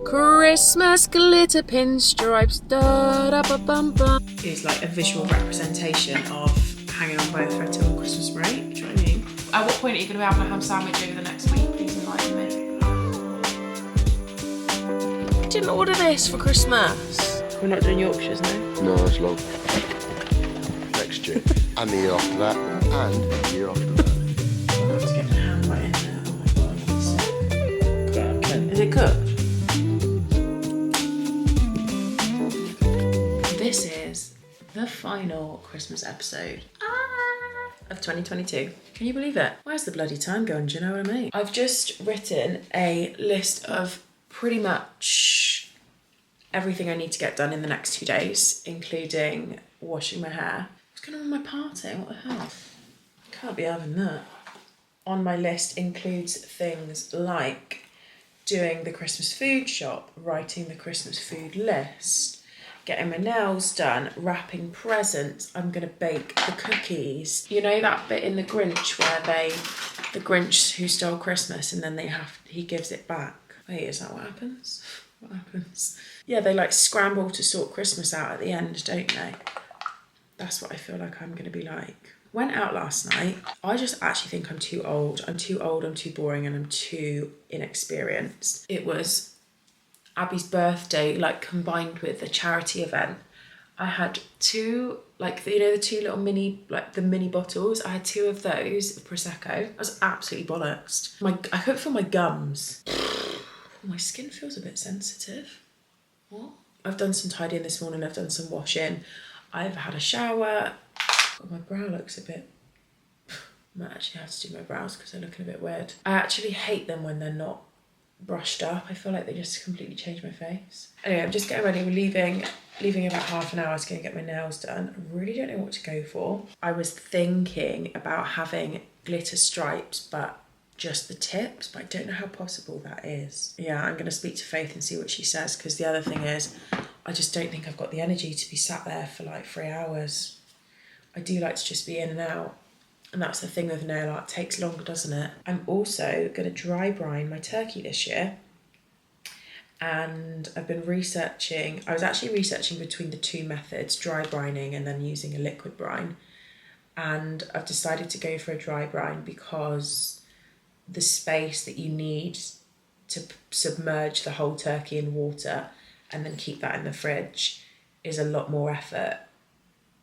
Christmas glitter pinstripes, da-da-ba-bum-bum. It's like a visual representation of hanging on by a thread till Christmas break. Do you know what I mean? At what point are you going to be having a ham sandwich over the next week? Please enlighten me. I didn't order this for Christmas. We're not doing Yorkshires, no? No, it's long. Next year. And the year after that. And the year after that. I'll have to get the ham right in there. Oh my god, that's it. Is it cooked? This is the final Christmas episode of 2022. Can you believe it? Where's the bloody time going? Do you know what I mean? I've just written a list of pretty much everything I need to get done in the next 2 days, including washing my hair. What's going on with my party? What the hell? Can't be having that. On my list includes things like doing the Christmas food shop, writing the Christmas food list, getting my nails done, wrapping presents. I'm going to bake the cookies. You know that bit in The Grinch where the Grinch who stole Christmas and then he gives it back. Wait, is that what happens? What happens? Yeah, they like scramble to sort Christmas out at the end, don't they? That's what I feel like I'm going to be like. Went out last night. I just actually think I'm too old. I'm too old, I'm too boring, and I'm too inexperienced. It was Abby's birthday, like combined with a charity event. I had two, like, you know, the two little mini, like the mini bottles. I had two of those of Prosecco. I was absolutely bollocksed. I couldn't feel my gums. My skin feels a bit sensitive. What? I've done some tidying this morning. I've done some washing. I've had a shower. Oh, my brow looks a bit... I might actually have to do my brows because they're looking a bit weird. I actually hate them when they're not brushed up. I feel like they just completely change my face. Anyway, I'm just getting ready. We're leaving about half an hour to go and get my nails done. I really don't know what to go for. I was thinking about having glitter stripes, but just the tips, but I don't know how possible that is. Yeah, I'm going to speak to Faith and see what she says, because the other thing is, I just don't think I've got the energy to be sat there for like 3 hours. I do like to just be in and out. And that's the thing with nail art, it takes longer, doesn't it? I'm also going to dry brine my turkey this year. And I've been researching, I was actually researching between the two methods, dry brining and then using a liquid brine. And I've decided to go for a dry brine because the space that you need to submerge the whole turkey in water and then keep that in the fridge is a lot more effort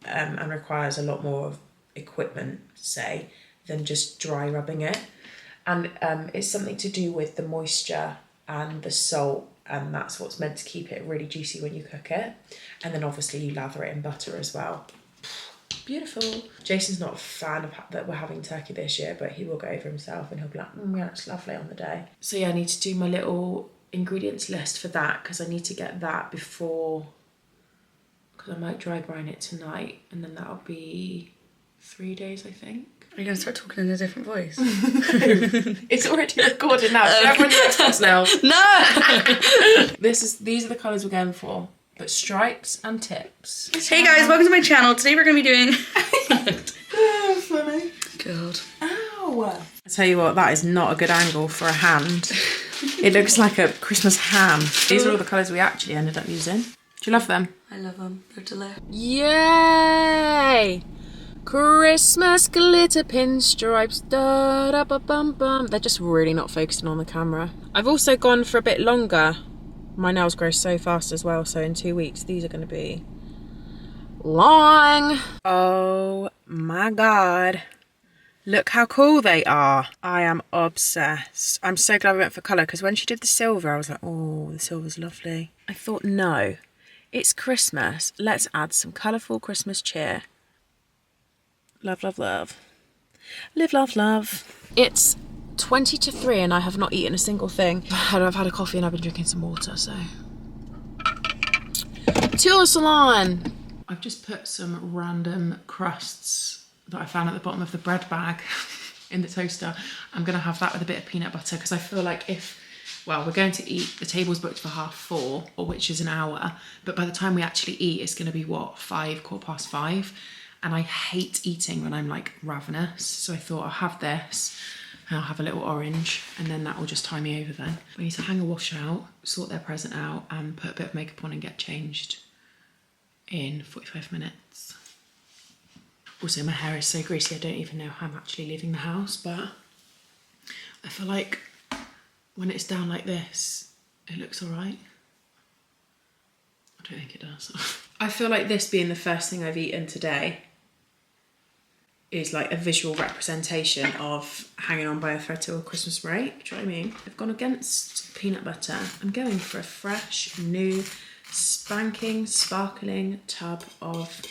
and requires a lot more of equipment, say, than just dry rubbing it. And it's something to do with the moisture and the salt, and that's what's meant to keep it really juicy when you cook it. And then obviously you lather it in butter as well. Beautiful. Jason's not a fan of that we're having turkey this year, but he will go over himself and he'll be like, yeah, it's lovely on the day. So yeah, I need to do my little ingredients list for that because I need to get that before, because I might dry brine it tonight and then that'll be 3 days, I think. Are you going to start talking in a different voice? It's already recorded now. So everyone's Xbox now. No! These are the colours we're going for. But stripes and tips. Hey guys, welcome to my channel. Today we're going to be doing... Oh, funny. God. Ow! I tell you what, that is not a good angle for a hand. It looks like a Christmas ham. These are all the colours we actually ended up using. Do you love them? I love them. They're delicious. Yay! Christmas glitter pinstripes, da-da-ba-bum-bum. They're just really not focusing on the camera. I've also gone for a bit longer. My nails grow so fast as well, so in 2 weeks these are going to be long. Oh my god. Look how cool they are. I am obsessed. I'm so glad we went for colour, because when she did the silver, I was like, oh, the silver's lovely. I thought, no, it's Christmas. Let's add some colourful Christmas cheer. Love, love, love. Live, love, love. It's 20 to 3 and I have not eaten a single thing. I've had a coffee and I've been drinking some water, so. To the salon. I've just put some random crusts that I found at the bottom of the bread bag in the toaster. I'm gonna have that with a bit of peanut butter because I feel like we're going to eat, the table's booked for 4:30, or which is an hour, but by the time we actually eat, it's gonna be what, 5:15. And I hate eating when I'm like ravenous. So I thought I'll have this, And I'll have a little orange, and then that will just tie me over then. We need to hang a wash out, sort their present out, and put a bit of makeup on and get changed in 45 minutes. Also, my hair is so greasy, I don't even know how I'm actually leaving the house, but I feel like when it's down like this, it looks all right. I don't think it does. I feel like this being the first thing I've eaten today is like a visual representation of hanging on by a thread till Christmas break. Do you know what I mean? I've gone against peanut butter. I'm going for a fresh, new, spanking, sparkling tub of...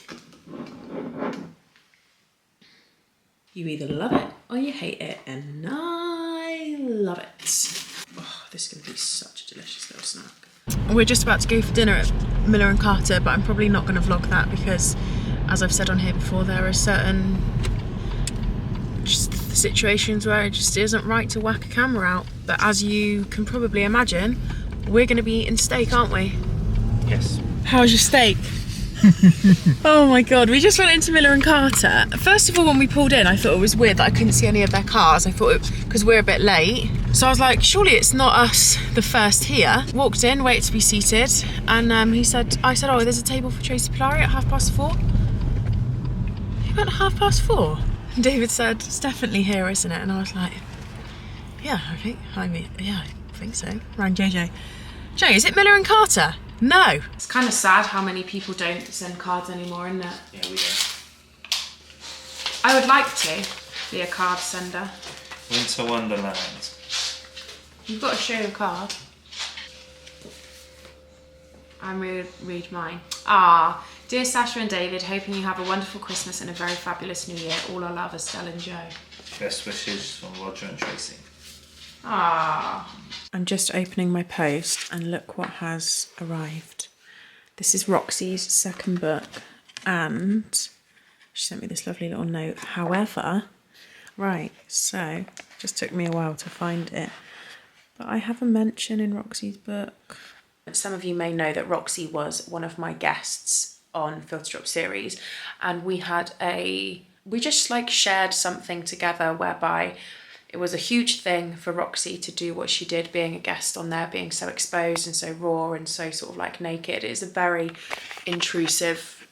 You either love it or you hate it, and I love it. Oh, this is going to be such a delicious little snack. We're just about to go for dinner at Miller & Carter, but I'm probably not going to vlog that because, as I've said on here before, there are certain just situations where it just isn't right to whack a camera out. But as you can probably imagine, we're going to be eating steak, aren't we? Yes. How's your steak? Oh my god, we just went into Miller & Carter. First of all, when we pulled in, I thought it was weird that I couldn't see any of their cars. I thought it because we're a bit late. So I was like, surely it's not us the first here. Walked in, waited to be seated, and I said, oh, there's a table for Tracy Polari at 4:30. He went at 4:30. And David said, it's definitely here, isn't it? And I was like, yeah, I think so. Rang JJ. Jay, is it Miller & Carter? No. It's kind of sad how many people don't send cards anymore, isn't it? Yeah, we don't. I would like to be a card sender. Winter Wonderland. You've got to show your card. I'm read mine. Dear Sasha and David, hoping you have a wonderful Christmas and a very fabulous New Year. All our love, Estelle and Joe. Best wishes from Roger and Tracy. I'm just opening my post and look what has arrived. This is Roxy's second book, and she sent me this lovely little note. However, right, so just took me a while to find it, but I have a mention in Roxy's book. Some of you may know that Roxy was one of my guests on Filter Drop series, and we just like shared something together whereby it was a huge thing for Roxy to do what she did, being a guest on there, being so exposed and so raw and so sort of like naked. It is a very intrusive...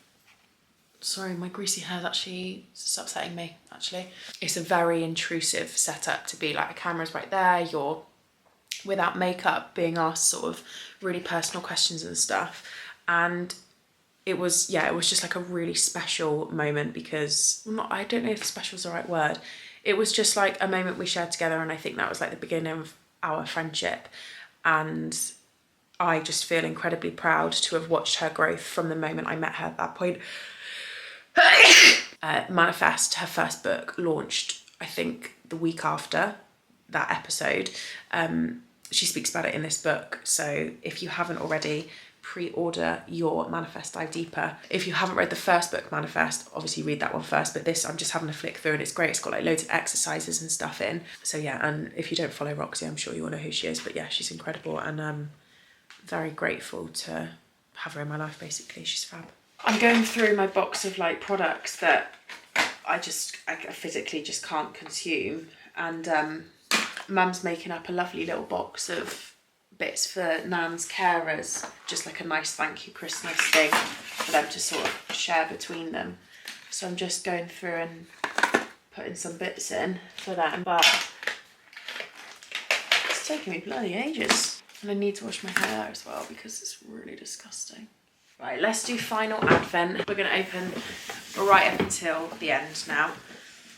Sorry, my greasy hair's actually upsetting me, actually. It's a very intrusive setup to be like, the camera's right there, you're without makeup being asked sort of really personal questions and stuff. And it was just like a really special moment because, I don't know if special is the right word. It was just like a moment we shared together, and I think that was like the beginning of our friendship. And I just feel incredibly proud to have watched her growth from the moment I met her at that point. Manifest, her first book, launched, I think, the week after that episode. She speaks about it in this book. So if you haven't already, pre-order your Manifest Dive Deeper. If you haven't read the first book, Manifest, obviously read that one first, but this I'm just having a flick through and it's great. It's got like loads of exercises and stuff in. So yeah, and if you don't follow Roxy, I'm sure you all know who she is, but yeah, she's incredible, and I'm very grateful to have her in my life, basically. She's fab. I'm going through my box of like products that I physically just can't consume, and Mum's making up a lovely little box of bits for Nan's carers, just like a nice thank you Christmas thing for them to sort of share between them. So I'm just going through and putting some bits in for them, but it's taking me bloody ages. And I need to wash my hair as well because it's really disgusting. Right, let's do final advent. We're going to open right up until the end now,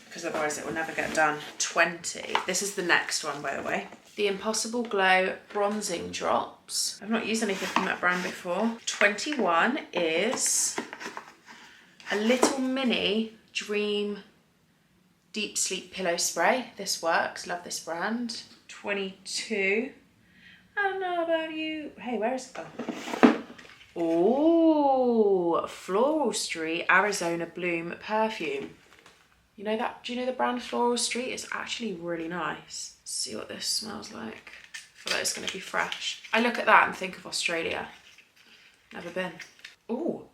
because otherwise it will never get done. 20. This is the next one, by the way. The Impossible Glow Bronzing Drops. I've not used anything from that brand before. 21 is a little mini Dream Deep Sleep Pillow Spray. This works, love this brand. 22, I don't know about you. Hey, where is it gone? Oh, Floral Street Arizona Bloom perfume. You know that? Do you know the brand Floral Street? It's actually really nice. Let's see what this smells like. I feel like it's going to be fresh. I look at that and think of Australia. Never been. Oh.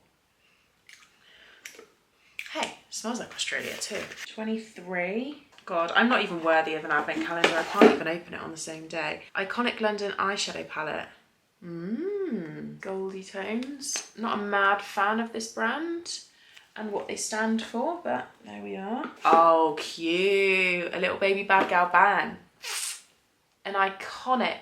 Hey, it smells like Australia too. 23. God, I'm not even worthy of an advent calendar. I can't even open it on the same day. Iconic London eyeshadow palette. Goldy tones. Not a mad fan of this brand and what they stand for, but there we are. Oh, cute. A little baby bad gal bang. An iconic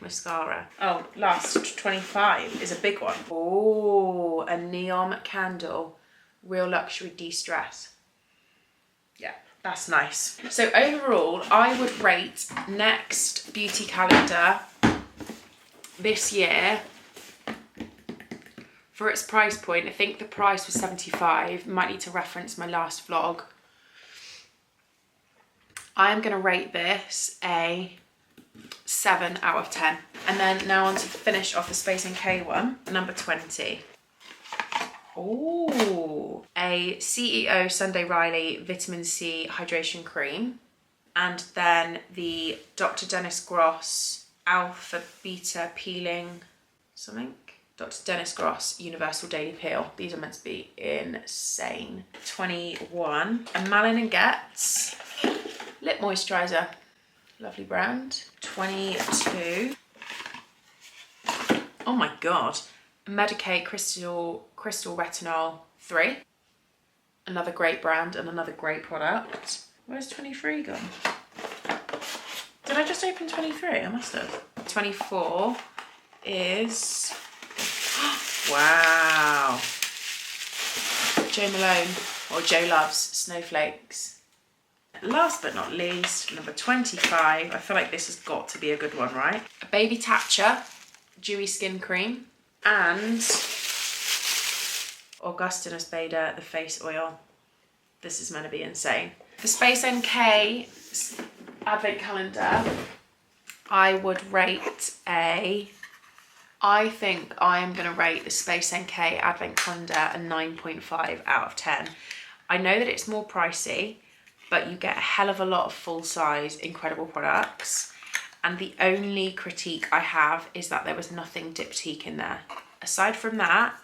mascara. Oh, last 25 is a big one. Oh, a neon candle. Real luxury de-stress. Yeah, that's nice. So overall, I would rate Next Beauty Calendar this year for its price point. I think the price was 75. Might need to reference my last vlog. I am going to rate this a 7 out of 10. And then now on to finish off the Space NK one, number 20. Oh, a CEO Sunday Riley Vitamin C Hydration Cream. And then the Dr. Dennis Gross Alpha Beta Peeling something. Dr. Dennis Gross Universal Daily Peel. These are meant to be insane. 21. A Malin & Getz Lip Moisturiser. Lovely brand. 22. Oh my God. Medicate Crystal Retinol 3. Another great brand and another great product. Where's 23 gone? Did I just open 23? I must have. 24 is... Wow. Jo Malone, or Jo Loves Snowflakes. Last but not least, number 25. I feel like this has got to be a good one, right? A Baby Tatcha Dewy Skin Cream. And Augustinus Bader, the face oil. This is meant to be insane. The Space NK advent calendar, I would rate a... I think I am going to rate the Space NK advent calendar a 9.5 out of 10. I know that it's more pricey, but you get a hell of a lot of full-size, incredible products. And the only critique I have is that there was nothing Diptyque in there. Aside from that,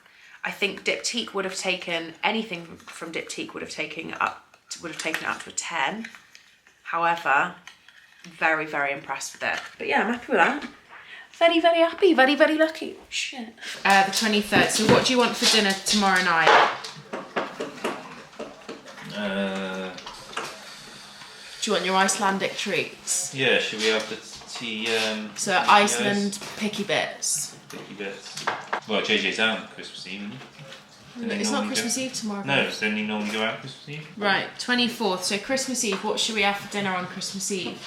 I think Diptyque would have taken, anything from Diptyque would have taken it up to a 10. However, very, very impressed with it. But yeah, I'm happy with that. Very, very happy, very, very lucky. Oh, shit. The 23rd. So what do you want for dinner tomorrow night? Do you want your Icelandic treats? Yeah, should we have the tea? So Iceland picky bits. Picky bits. Well, JJ's out on Christmas Eve, isn't he? It's not Christmas Eve tomorrow. No, doesn't he normally go out Christmas Eve? Right, 24th. So Christmas Eve, what should we have for dinner on Christmas Eve?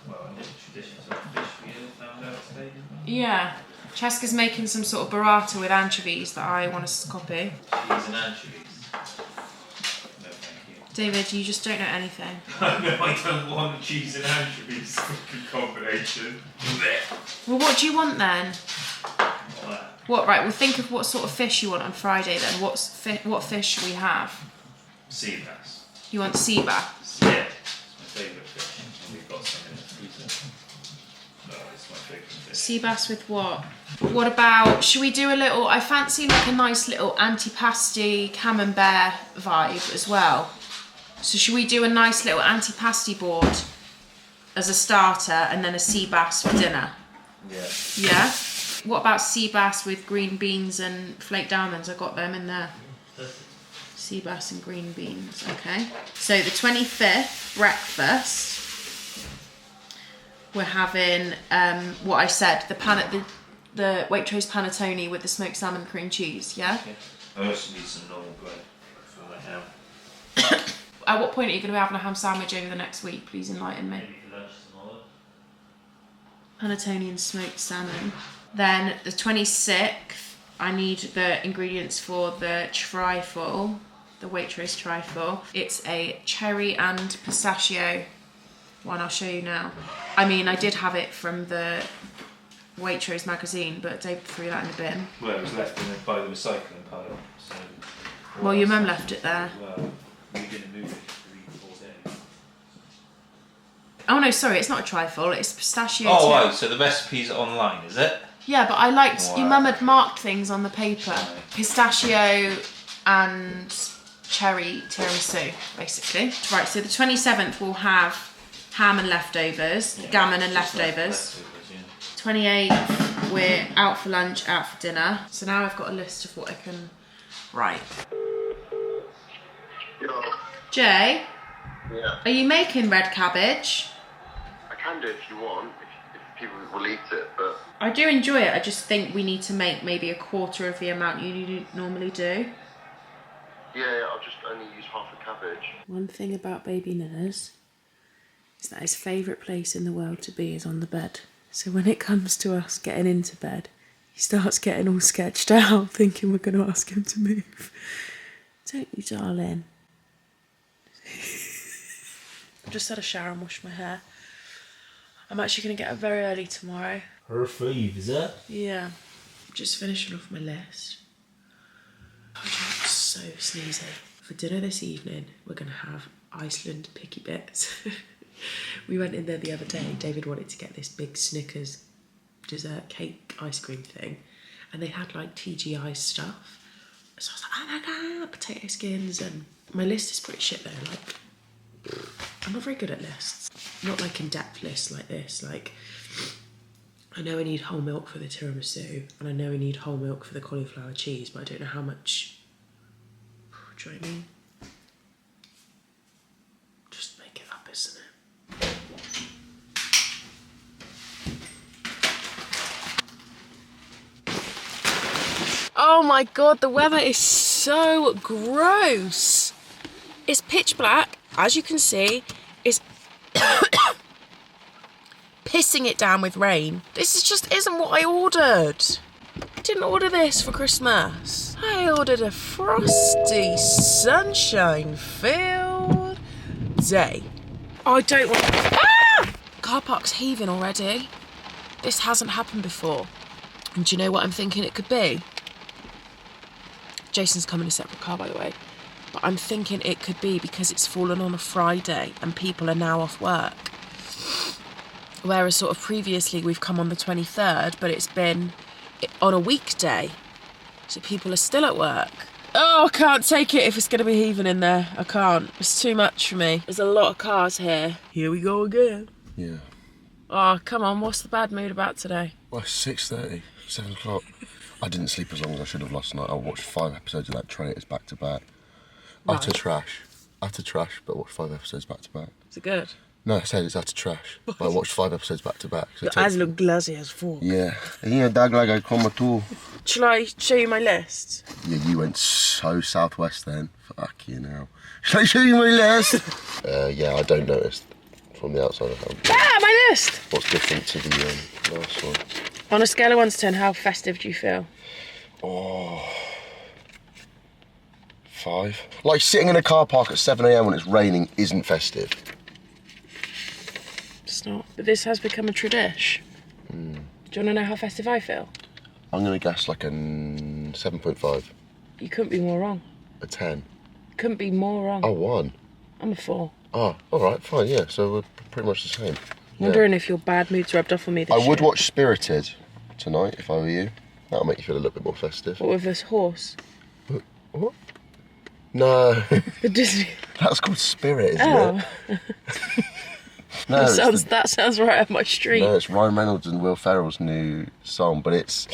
Well, I know the traditions of fish we found out today, didn't we? Yeah. Cheska's making some sort of burrata with anchovies that I want to copy. Cheese and anchovies. No, thank you. David, you just don't know anything. No, I don't want cheese and anchovies fucking combination. Well, what do you want then? What? What, right, well think of what sort of fish you want on Friday then. What fish should we have? Sea bass. You want sea bass? Yeah, it's my favourite fish. And we've got some in the freezer. No, it's my favourite fish. Sea bass with what? What about, should we do a little, I fancy like a nice little antipasti camembert vibe as well. So should we do a nice little antipasti board as a starter and then a sea bass for dinner? Yeah. Yeah? What about sea bass with green beans and flaked almonds? I got them in there. Sea bass and green beans, okay. So the 25th, breakfast, we're having what I said, the Waitrose panettone with the smoked salmon and cream cheese, yeah? Okay. I also need some normal bread for my ham. At what point are you going to be having a ham sandwich over the next week? Please enlighten me. Maybe for lunch tomorrow. Panettone and smoked salmon. Then the 26th, I need the ingredients for the trifle, the Waitrose trifle. It's a cherry and pistachio one. I'll show you now. I mean, I did have it from the Waitrose magazine, but David threw that in the bin. Well, it was left by the recycling pile. So Well, your mum left it there. Well, we didn't move it for 3-4 days. Oh no, sorry, it's not a trifle, it's pistachio Oh, too. right, so the recipe's online, is it? Yeah, but I liked, Wow. your mum had marked things on the paper. Right. Pistachio and cherry tiramisu, basically. Right, so the 27th we'll have ham and leftovers, gammon and leftovers. 28th we're out for lunch, out for dinner. So now I've got a list of what I can write. Yo. Jay, Yeah. are you making red cabbage? I can do it if you want, if people will eat it, but... I do enjoy it, I just think we need to make maybe a quarter of the amount you normally do. Yeah, I'll just only use half a cabbage. One thing about baby Niners is that his favourite place in the world to be is on the bed. So when it comes to us getting into bed, he starts getting all sketched out, thinking we're going to ask him to move. Don't you, darling? I've just had a shower and washed my hair. I'm actually going to get up very early tomorrow. Festive, is it? Yeah. Just finishing off my list. Oh, I'm so sneezy. For dinner this evening, we're going to have Iceland picky bits. We went in there the other day. David wanted to get this big Snickers dessert cake ice cream thing. And they had like TGI stuff. So I was like, oh my God, potato skins. And my list is pretty shit though. Like, I'm not very good at lists. Not like in-depth lists like this. Like, I know I need whole milk for the tiramisu, and I know I need whole milk for the cauliflower cheese, but I don't know how much. Do you know what I mean? Just make it up, isn't it? Oh my God, the weather is so gross. It's pitch black, as you can see. It's pissing it down with rain. This just isn't what I ordered. I didn't order this for Christmas. I ordered a frosty, sunshine-filled day. I don't want... Ah! Car park's heaving already. This hasn't happened before. And do you know what I'm thinking it could be? Jason's come in a separate car, by the way. But I'm thinking it could be because it's fallen on a Friday and people are now off work. Whereas sort of previously we've come on the 23rd, but it's been on a weekday. So people are still at work. Oh, I can't take it if it's going to be heaving in there. I can't. It's too much for me. There's a lot of cars here. Here we go again. Yeah. Oh, come on. What's the bad mood about today? Well, 6:30, 7 o'clock. I didn't sleep as long as I should have last night. I watched 5 episodes of that Traitors back to back. Right. Utter trash, but watched 5 episodes back to back. Is it good? No, I said it's utter trash, but I watched 5 episodes back to back. So Your eyes look glassy as fuck. Yeah. Yeah, dog like I come at all. Shall I show you my list? Yeah, you went so southwest then. Fuck you now. Shall I show you my list? Yeah, I don't notice from the outside of home. Ah, my list! What's different to the last one? On a scale of 1 to 10, how festive do you feel? Oh, 5. Like sitting in a car park at 7 AM when it's raining isn't festive. It's not. But this has become a tradition. Do you want to know how festive I feel? I'm going to guess like a 7.5. You couldn't be more wrong. A 10. Couldn't be more wrong. Oh, 1. I'm a 4. Oh, alright, fine, yeah, so we're pretty much the same. Wondering if your bad mood's rubbed off on me this I would year. watch Spirited tonight if I were you. That'll make you feel a little bit more festive. What with this horse? What? No. The Disney. That's called Spirit, isn't Oh. it? No, That sounds right up my street. No, it's Ryan Reynolds and Will Ferrell's new song, but it's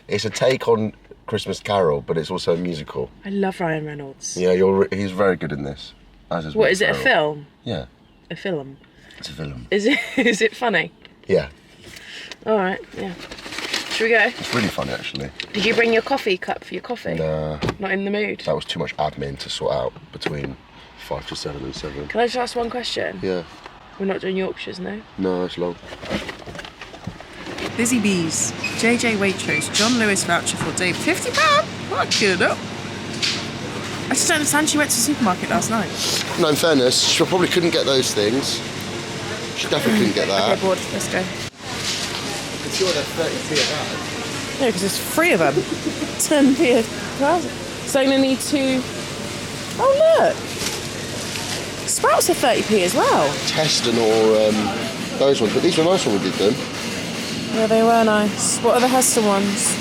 a take on Christmas Carol, but it's also a musical. I love Ryan Reynolds. Yeah, he's very good in this. As is What, Will is it a Ferrell. film? Yeah, A film? it's a film. Is it funny? Yeah, Alright, yeah. Should we go? it's really funny actually. Did you bring your coffee cup for your coffee? Nah, Not in the mood? that was too much admin to sort out between 5 to 7 and 7. Can I just ask one question? Yeah, We're not doing Yorkshires, no? no, it's long. Busy Bees, JJ Waitrose, John Lewis voucher for Dave, £50? Fuck it up. I just don't understand, she went to the supermarket last night. No, in fairness, she probably couldn't get those things. She definitely couldn't get that. Okay, bored, let's go. I'm sure they're 30p a bag. No, because there's 3 of them. 10p a thousand. So I'm going to need 2... Oh, look. Sprouts are 30p as well. Teston or those ones, but these were nice when we did them. Yeah, they were nice. What are the Heston ones?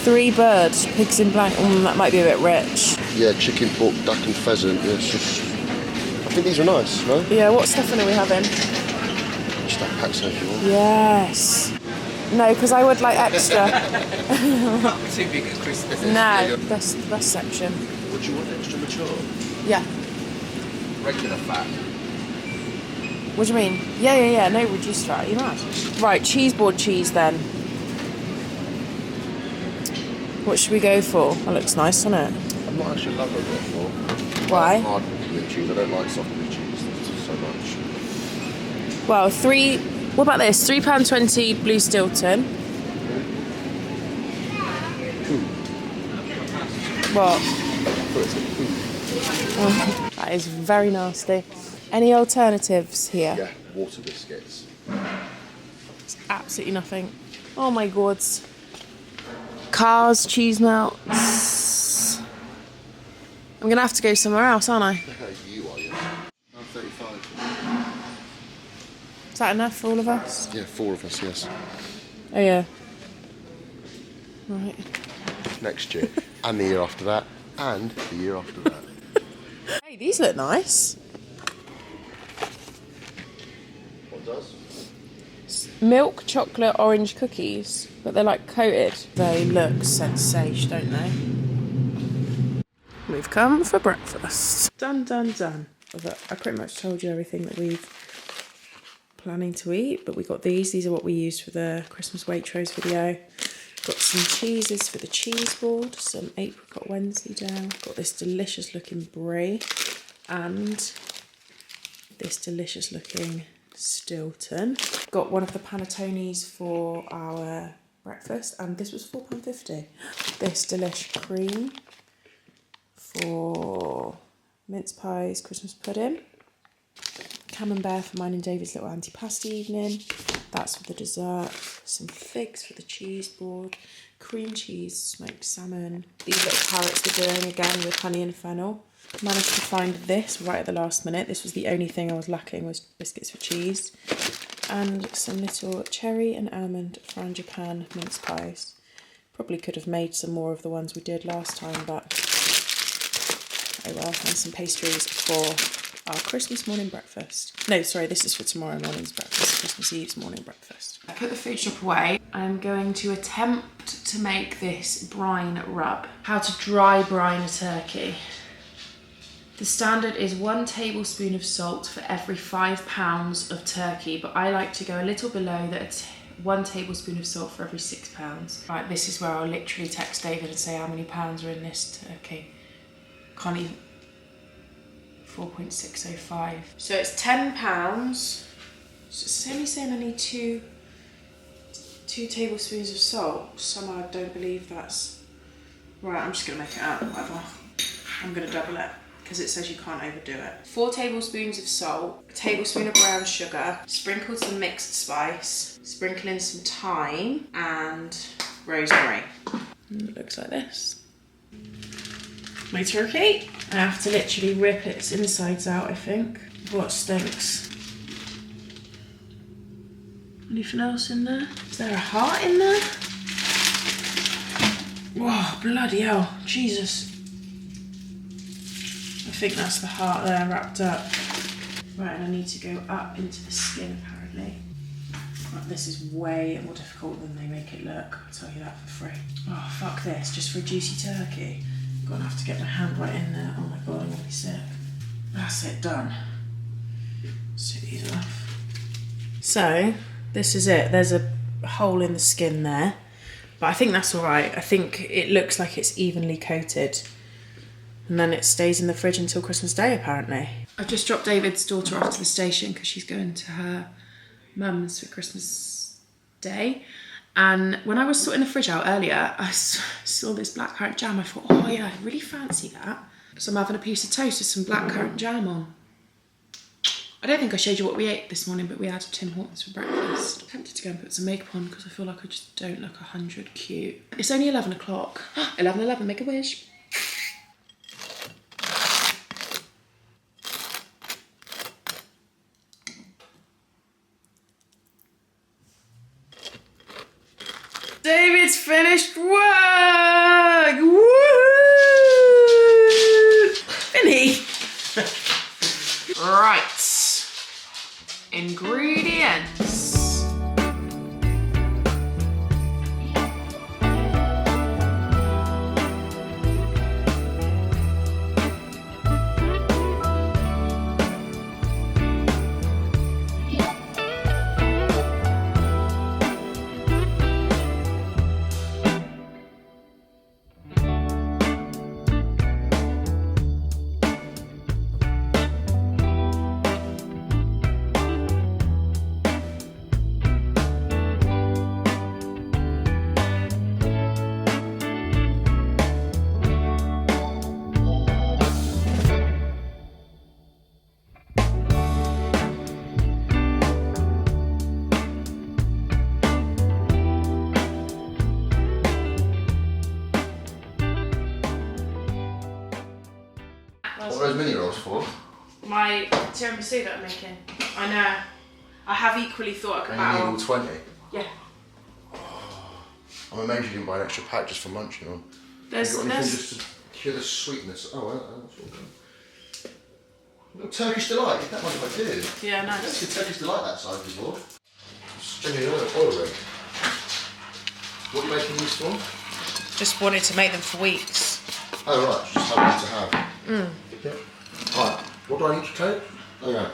3 birds, pigs in blank. That might be a bit rich. Yeah, chicken, pork, duck and pheasant. Yeah, it's just... I think these are nice, no? Yeah, what stuffing are we having? Just that packs if you want. Yes. No, because I would like extra. Too big at Christmas. No, that's the best section. Would you want extra mature? Yeah. Regular fat. What do you mean? Yeah. No, reduced fat. You mad? Right, cheese board cheese then. What should we go for? That looks nice, doesn't it? I'm not actually a lover of it for. Why? Hard blue cheese. I don't like soft blue cheese so much. Well, what about this? £3.20 Blue Stilton. What? Oh, that is very nasty. Any alternatives here? Yeah, water biscuits. It's absolutely nothing. Oh my god. Cars, cheese melts. I'm gonna have to go somewhere else, aren't I? You are, yeah. I'm 35. Is that enough for all of us? Yeah, 4 of us, yes. Oh yeah. Right. Next year. And the year after that. And the year after that. Hey, these look nice. What does? Milk chocolate orange cookies, but they're like coated. They look sensation, don't they? We've come for breakfast. Done. I pretty much told you everything that we've planning to eat, but we got these. These are what we used for the Christmas Waitrose video. Got some cheeses for the cheese board, some apricot Wensleydale. Got this delicious looking brie and this delicious looking Stilton. Got one of the panettones for our breakfast, and this was £4.50. This delish cream for mince pies, Christmas pudding. Camembert for mine and David's little antipasti evening. That's for the dessert. Some figs for the cheese board. Cream cheese, smoked salmon. These little carrots we're doing again with honey and fennel. Managed to find this right at the last minute. This was the only thing I was lacking, was biscuits for cheese. And some little cherry and almond frangipan mince pies. Probably could have made some more of the ones we did last time, but oh well. And some pastries for our Christmas morning breakfast. No, sorry, this is for tomorrow morning's breakfast, Christmas Eve's morning breakfast. I put the food shop away. I'm going to attempt to make this brine rub. How to dry brine a turkey. The standard is 1 tablespoon of salt for every 5 pounds of turkey, but I like to go a little below that. 1 tablespoon of salt for every 6 pounds. Right, this is where I'll literally text David and say how many pounds are in this turkey. Can't even. 4.605. So it's £10. So it's only saying I need two tablespoons of salt. Somehow I don't believe that's right. I'm just gonna make it up. Whatever. I'm gonna double it because it says you can't overdo it. 4 tablespoons of salt, a tablespoon of brown sugar, sprinkle some mixed spice, sprinkle in some thyme and rosemary. And it looks like this. My turkey. I have to literally rip its insides out, I think. What stinks? Anything else in there? Is there a heart in there? Whoa, bloody hell, Jesus. I think that's the heart there wrapped up. Right, and I need to go up into the skin apparently. Right, this is way more difficult than they make it look, I'll tell you that for free. Oh, fuck this, just for a juicy turkey. I'm gonna have to get my hand right in there. Oh my god, I'm gonna be sick. That's it, done. Sit these off. So, this is it. There's a hole in the skin there, but I think that's all right. I think it looks like it's evenly coated, and then it stays in the fridge until Christmas Day, apparently. I've just dropped David's daughter off to the station because she's going to her mum's for Christmas Day. And when I was sorting the fridge out earlier, I saw this blackcurrant jam. I thought, oh yeah, I really fancy that. So I'm having a piece of toast with some blackcurrant jam on. I don't think I showed you what we ate this morning, but we had Tim Hortons for breakfast. I'm tempted to go and put some makeup on because I feel like I just don't look 100 cute. It's only 11 o'clock. 11:11, make a wish. David's finished work! smells. What are those mini rolls for? My tiramisu that I'm making. I know. I have equally thought And you need all 20? Yeah. I'm amazed you didn't buy an extra pack just for munching on. There's, you got anything just to cure the sweetness? Oh, that's all good. Little Turkish delight. That might be what I did. Yeah, nice. I've never seen Turkish delight that size before. It's genuine oil ring. What are you making these for? Just wanted to make them for weeks. Oh right, just having to have. Yeah. Alright, what do I need to take? Oh yeah.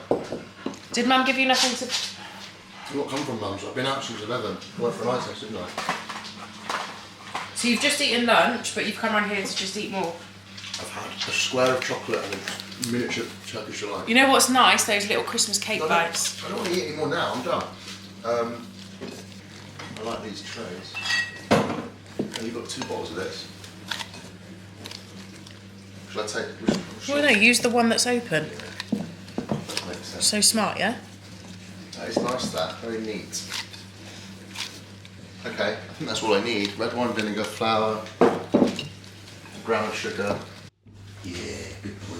Did Mum give you nothing to... I've not come from Mum's. I've been out since 11. Went for an eye test, didn't I? So you've just eaten lunch, but you've come around here to just eat more? I've had a square of chocolate and a miniature Turkish delight. You know what's nice? Those little Christmas cake bites. I don't want to eat any more now, I'm done. I like these trays. And you've got 2 bottles of this. Shall I take... Well, no, use the one that's open. That makes sense. So smart, yeah? That is nice, that. Very neat. Okay, I think that's all I need. Red wine vinegar, flour, ground sugar. Yeah, good boy.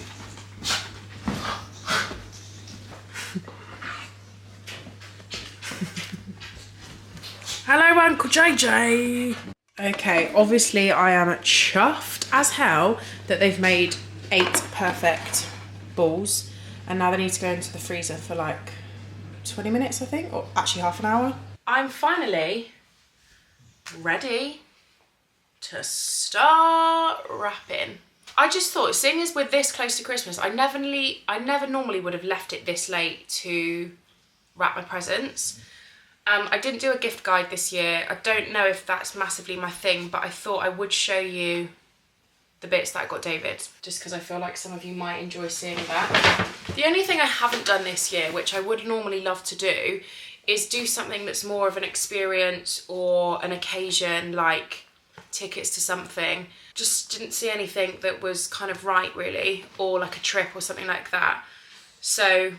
Hello, Uncle JJ. Okay, obviously I am chuffed as hell that they've made 8 perfect balls, and now they need to go into the freezer for like 20 minutes, I think, or actually half an hour. I'm finally ready to start wrapping. I just thought, seeing as we're this close to Christmas, I never normally would have left it this late to wrap my presents. I didn't do a gift guide this year. I don't know if that's massively my thing, but I thought I would show you the bits that I got David, just because I feel like some of you might enjoy seeing that. The only thing I haven't done this year, which I would normally love to do, is do something that's more of an experience or an occasion, like tickets to something. Just didn't see anything that was kind of right, really, or like a trip or something like that. So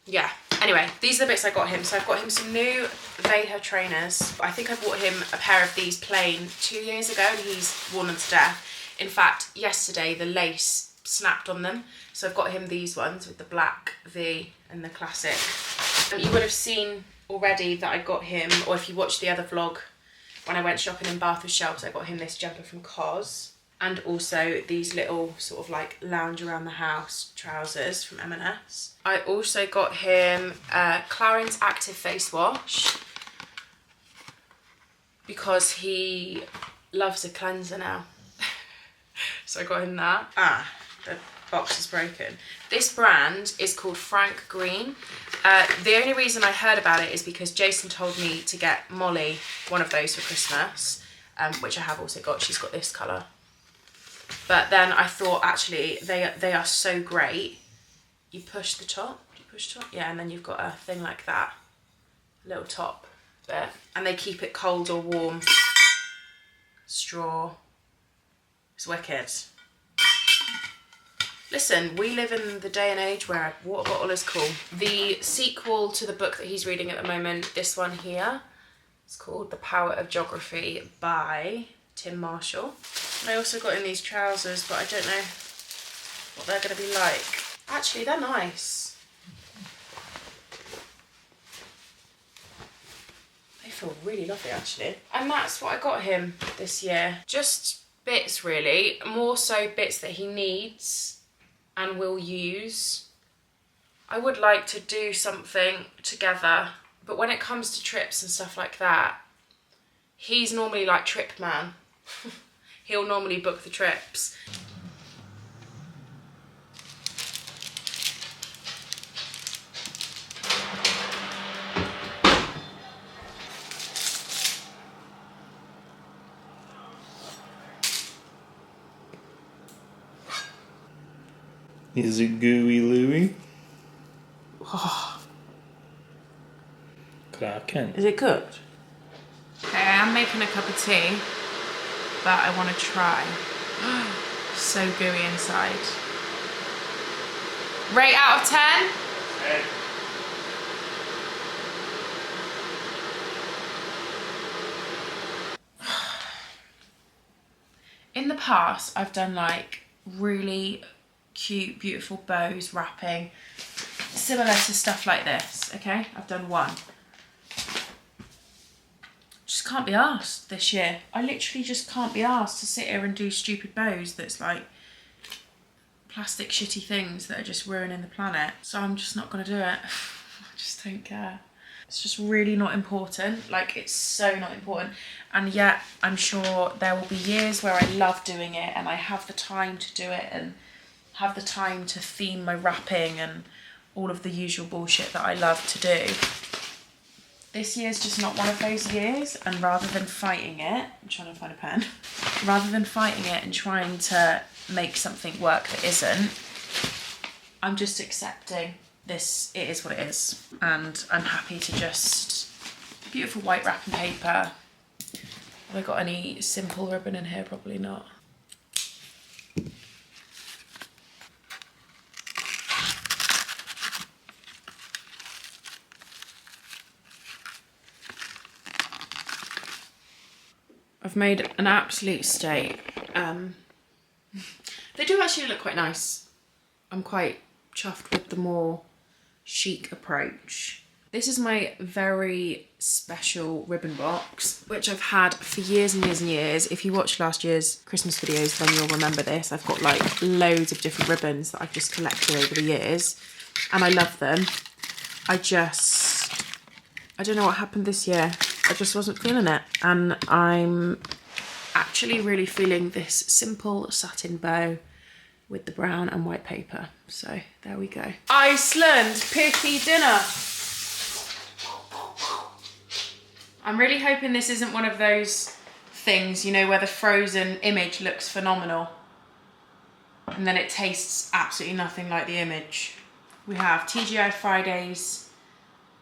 yeah, anyway, these are the bits I got him. So I've got him some new Veha trainers. I think I bought him a pair of these plain 2 years ago and he's worn them to death. In fact, yesterday the lace snapped on them. So I've got him these ones with the black V and the classic. You would have seen already that I got him, or if you watched the other vlog, when I went shopping in Bath with Shelves, I got him this jumper from COS. And also these little sort of like lounge around the house trousers from M&S. I also got him Clarins Active Face Wash because he loves a cleanser now. So I got him that. Ah, the box is broken. This brand is called Frank Green. The only reason I heard about it is because Jason told me to get Molly one of those for Christmas, which I have also got. She's got this colour. But then I thought, actually, they are so great. You push the top. Do you push top? Yeah, and then you've got a thing like that. Little top bit. And they keep it cold or warm. Straw. It's wicked. Listen, we live in the day and age where a water bottle is cool. The sequel to the book that he's reading at the moment, this one here, it's called The Power of Geography by Tim Marshall. I also got in these trousers, but I don't know what they're going to be like. Actually, they're nice. They feel really lovely, actually. And that's what I got him this year. Just bits, really. More so bits that he needs and will use. I would like to do something together, but when it comes to trips and stuff like that, he's normally like trip man. He'll normally book the trips. Is it gooey Louie? Kraken. Is it cooked? Okay, I am making a cup of tea, but I want to try. So gooey inside. Rate out of 10? 10. In the past, I've done like really cute, beautiful bows, wrapping, similar to stuff like this, okay? I've done one. Just can't be arsed this year. I literally just can't be arsed to sit here and do stupid bows that's like plastic shitty things that are just ruining the planet. So I'm just not gonna do it. I just don't care. It's just really not important. Like, it's so not important. And yet I'm sure there will be years where I love doing it and I have the time to do it and have the time to theme my wrapping and all of the usual bullshit that I love to do. This year's just not one of those years, and rather than fighting it, I'm trying to find a pen, rather than fighting it and trying to make something work that isn't, I'm just accepting this, it is what it is. And I'm happy to just, beautiful white wrapping paper. Have I got any simple ribbon in here? Probably not. I've made an absolute state. They do actually look quite nice. I'm quite chuffed with the more chic approach. This is my very special ribbon box, which I've had for years and years and years. If you watched last year's Christmas videos, then you'll remember this. I've got like loads of different ribbons that I've just collected over the years, and I love them. I don't know what happened this year. I just wasn't feeling it, and I'm actually really feeling this simple satin bow with the brown and white paper. So there we go. Iceland picky dinner. I'm really hoping this isn't one of those things, you know, where the frozen image looks phenomenal and then it tastes absolutely nothing like the image. We have TGI Fridays,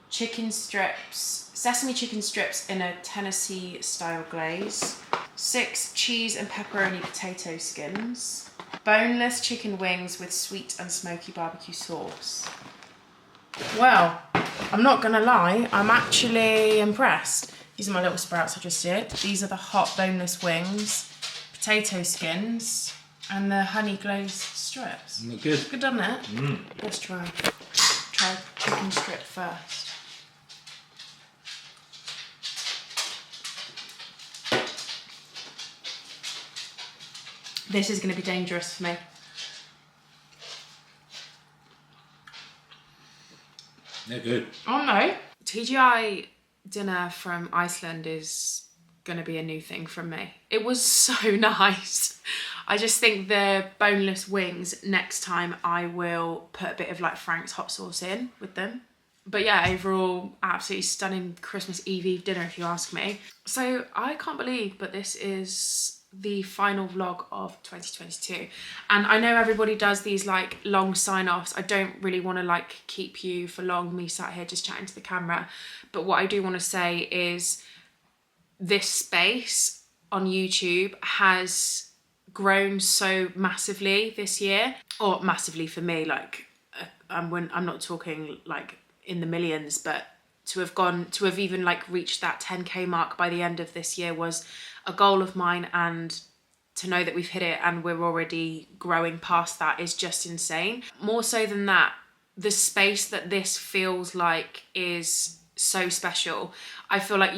chicken strips, sesame chicken strips in a Tennessee style glaze, 6 cheese and pepperoni potato skins, boneless chicken wings with sweet and smoky barbecue sauce. Well, I'm not gonna lie, I'm actually impressed. These are my little sprouts I just did. These are the hot boneless wings, potato skins, and the honey glazed strips. Look good. Good, doesn't it? Mm. Let's try chicken strip first. This is going to be dangerous for me. They're good. Oh no. TGI dinner from Iceland is going to be a new thing from me. It was so nice. I just think the boneless wings, next time I will put a bit of like Frank's hot sauce in with them. But yeah, overall, absolutely stunning Christmas Eve dinner if you ask me. So I can't believe, but this is the final vlog of 2022, and I know everybody does these like long sign-offs. I don't really want to like keep you for long, me sat here just chatting to the camera, but what I do want to say is this space on YouTube has grown so massively this year, or massively for me, like I'm not talking like in the millions, but to have even like reached that 10k mark by the end of this year was a goal of mine, and to know that we've hit it and we're already growing past that is just insane. More so than that, the space that this feels like is so special. I feel like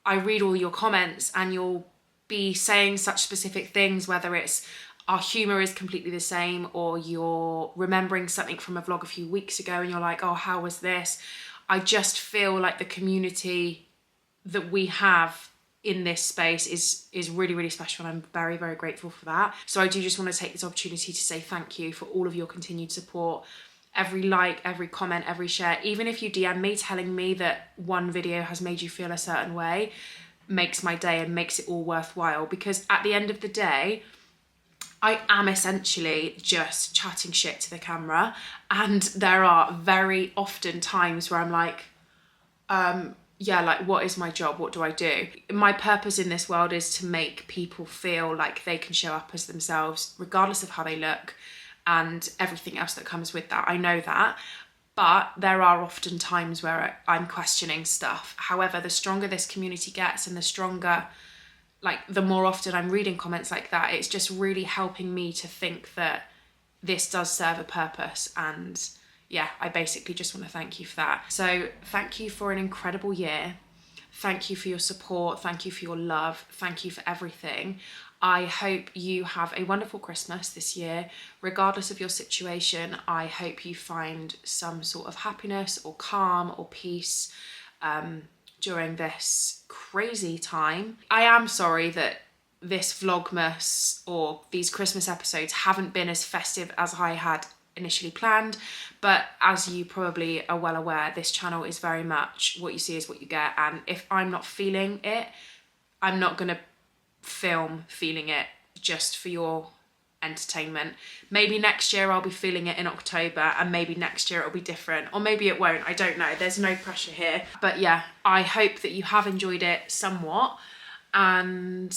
I read all your comments and you'll be saying such specific things, whether it's our humour is completely the same, or you're remembering something from a vlog a few weeks ago and you're like, oh, how was this? I just feel like the community that we have in this space is really, really special, and I'm very, very grateful for that. So I do just want to take this opportunity to say thank you for all of your continued support. Every like, every comment, every share, even if you DM me telling me that one video has made you feel a certain way, makes my day and makes it all worthwhile, because at the end of the day, I am essentially just chatting shit to the camera, and there are very often times where I'm like, yeah, like, what is my job? What do I do? My purpose in this world is to make people feel like they can show up as themselves, regardless of how they look and everything else that comes with that. I know that. But there are often times where I'm questioning stuff. However, the stronger this community gets and the stronger, like, the more often I'm reading comments like that, it's just really helping me to think that this does serve a purpose, and yeah, I basically just want to thank you for that. So thank you for an incredible year. Thank you for your support. Thank you for your love. Thank you for everything. I hope you have a wonderful Christmas this year. Regardless of your situation, I hope you find some sort of happiness or calm or peace during this crazy time. I am sorry that this Vlogmas or these Christmas episodes haven't been as festive as I had initially planned, but as you probably are well aware, this channel is very much what you see is what you get, and if I'm not feeling it, I'm not gonna film feeling it just for your entertainment. Maybe next year I'll be feeling it in October, and maybe next year it'll be different, or maybe it won't, I don't know, there's no pressure here. But yeah, I hope that you have enjoyed it somewhat, and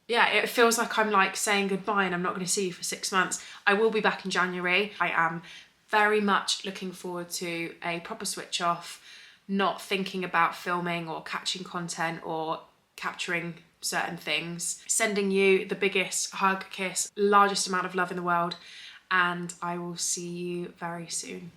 yeah, it feels like I'm like saying goodbye and I'm not going to see you for 6 months. I will be back in January. I am very much looking forward to a proper switch off, not thinking about filming or catching content or capturing certain things. Sending you the biggest hug, kiss, largest amount of love in the world, and I will see you very soon.